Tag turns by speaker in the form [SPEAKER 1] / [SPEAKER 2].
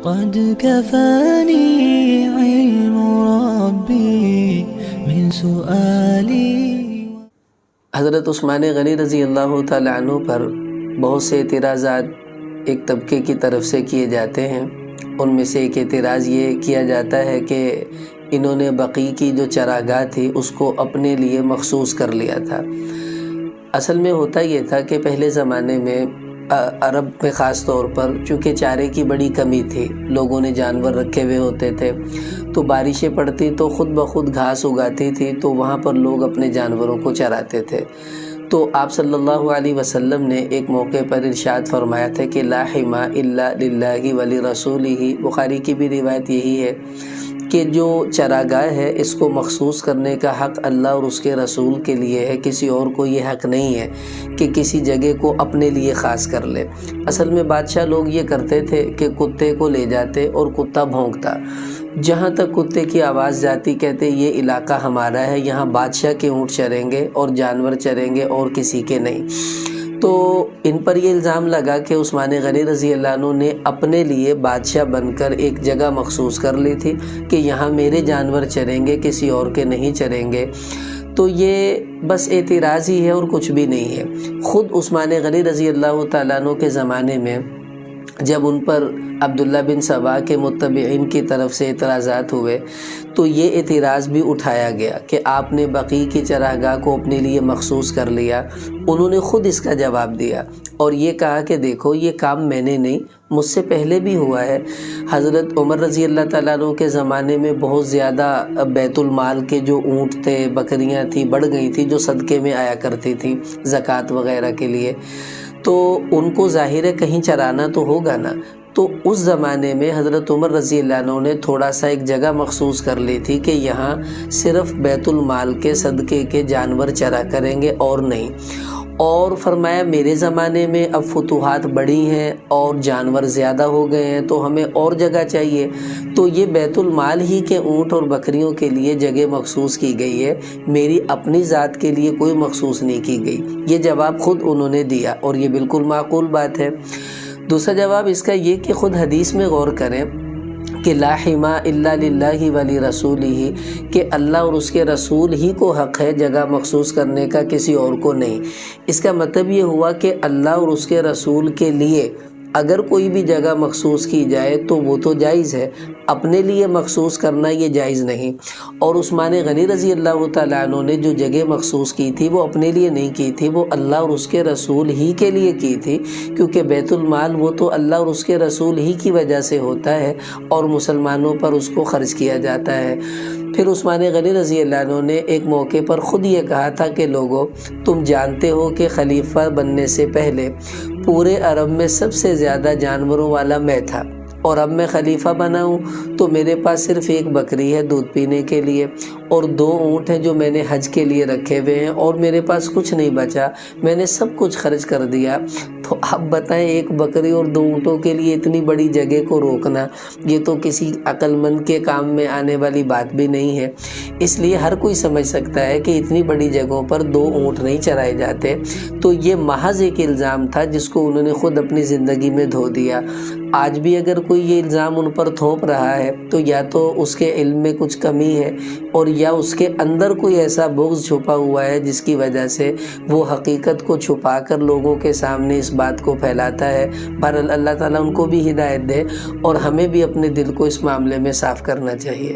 [SPEAKER 1] قد كفاني علم ربي من سؤالي۔
[SPEAKER 2] حضرت عثمان غنی رضی اللہ تعالیٰ عنہ پر بہت سے اعتراضات ایک طبقے کی طرف سے کیے جاتے ہیں۔ ان میں سے ایک اعتراض یہ کیا جاتا ہے کہ انہوں نے بقیع کی جو چراگاہ تھی اس کو اپنے لیے مخصوص کر لیا تھا۔ اصل میں ہوتا یہ تھا کہ پہلے زمانے میں عرب میں خاص طور پر چونکہ چارے کی بڑی کمی تھی، لوگوں نے جانور رکھے ہوئے ہوتے تھے، تو بارشیں پڑتی تو خود بخود گھاس اگاتی تھی، تو وہاں پر لوگ اپنے جانوروں کو چراتے تھے۔ تو آپ صلی اللہ علیہ وسلم نے ایک موقع پر ارشاد فرمایا تھا کہ لا حما الا للہ ولرسولہ۔ بخاری کی بھی روایت یہی ہے کہ جو چراگاہ ہے اس کو مخصوص کرنے کا حق اللہ اور اس کے رسول کے لیے ہے، کسی اور کو یہ حق نہیں ہے کہ کسی جگہ کو اپنے لیے خاص کر لے۔ اصل میں بادشاہ لوگ یہ کرتے تھے کہ کتے کو لے جاتے اور کتا بھونکتا، جہاں تک کتے کی آواز جاتی کہتے یہ علاقہ ہمارا ہے، یہاں بادشاہ کے اونٹ چریں گے اور جانور چریں گے اور کسی کے نہیں۔ تو ان پر یہ الزام لگا کہ عثمان غنی رضی اللہ عنہ نے اپنے لیے بادشاہ بن کر ایک جگہ مخصوص کر لی تھی کہ یہاں میرے جانور چریں گے، کسی اور کے نہیں چریں گے۔ تو یہ بس اعتراض ہی ہے اور کچھ بھی نہیں ہے۔ خود عثمان غنی رضی اللہ تعالیٰ عنہ کے زمانے میں جب ان پر عبداللہ بن سبا کے متبعین کی طرف سے اعتراضات ہوئے تو یہ اعتراض بھی اٹھایا گیا کہ آپ نے بقیع کی چراگاہ کو اپنے لیے مخصوص کر لیا۔ انہوں نے خود اس کا جواب دیا اور یہ کہا کہ دیکھو یہ کام میں نے نہیں، مجھ سے پہلے بھی ہوا ہے۔ حضرت عمر رضی اللہ تعالیٰ عنہ کے زمانے میں بہت زیادہ بیت المال کے جو اونٹ تھے، بکریاں تھیں، بڑھ گئی تھی جو صدقے میں آیا کرتی تھی زکوٰۃ وغیرہ کے لیے، تو ان کو ظاہر ہے کہیں چرانا تو ہوگا نا۔ تو اس زمانے میں حضرت عمر رضی اللہ عنہ نے تھوڑا سا ایک جگہ مخصوص کر لی تھی کہ یہاں صرف بیت المال کے صدقے کے جانور چرا کریں گے اور نہیں۔ اور فرمایا میرے زمانے میں اب فتوحات بڑی ہیں اور جانور زیادہ ہو گئے ہیں تو ہمیں اور جگہ چاہیے، تو یہ بیت المال ہی کے اونٹ اور بکریوں کے لیے جگہ مخصوص کی گئی ہے، میری اپنی ذات کے لیے کوئی مخصوص نہیں کی گئی۔ یہ جواب خود انہوں نے دیا اور یہ بالکل معقول بات ہے۔ دوسرا جواب اس کا یہ کہ خود حدیث میں غور کریں کہ لا حما الا للہ ولرسولہ، کہ اللہ اور اس کے رسول ہی کو حق ہے جگہ مخصوص کرنے کا، کسی اور کو نہیں۔ اس کا مطلب یہ ہوا کہ اللہ اور اس کے رسول کے لیے اگر کوئی بھی جگہ مخصوص کی جائے تو وہ تو جائز ہے، اپنے لیے مخصوص کرنا یہ جائز نہیں۔ اور عثمان غنی رضی اللہ تعالیٰ عنہ نے جو جگہ مخصوص کی تھی وہ اپنے لیے نہیں کی تھی، وہ اللہ اور اس کے رسول ہی کے لیے کی تھی، کیونکہ بیت المال وہ تو اللہ اور اس کے رسول ہی کی وجہ سے ہوتا ہے اور مسلمانوں پر اس کو خرچ کیا جاتا ہے۔ پھر عثمان غنی رضی اللہ عنہ نے ایک موقع پر خود یہ کہا تھا کہ لوگوں تم جانتے ہو کہ خلیفہ بننے سے پہلے پورے عرب میں سب سے زیادہ جانوروں والا میں تھا، اور اب میں خلیفہ بنا ہوں تو میرے پاس صرف ایک بکری ہے دودھ پینے کے لیے اور 2 اونٹ ہیں جو میں نے حج کے لیے رکھے ہوئے ہیں، اور میرے پاس کچھ نہیں بچا، میں نے سب کچھ خرچ کر دیا۔ تو اب بتائیں ایک بکری اور 2 اونٹوں کے لیے اتنی بڑی جگہ کو روکنا یہ تو کسی عقل مند کے کام میں آنے والی بات بھی نہیں ہے۔ اس لیے ہر کوئی سمجھ سکتا ہے کہ اتنی بڑی جگہوں پر 2 اونٹ نہیں چرائے جاتے۔ تو یہ محض ایک الزام تھا جس کو انہوں نے خود اپنی زندگی میں دھو دیا۔ آج بھی اگر کوئی یہ الزام ان پر تھوپ رہا ہے تو یا تو اس کے علم میں کچھ کمی ہے اور یا اس کے اندر کوئی ایسا بغض چھپا ہوا ہے جس کی وجہ سے وہ حقیقت کو چھپا کر لوگوں کے سامنے اس بات کو پھیلاتا ہے۔ بہرحال اللہ تعالیٰ ان کو بھی ہدایت دے اور ہمیں بھی اپنے دل کو اس معاملے میں صاف کرنا چاہیے۔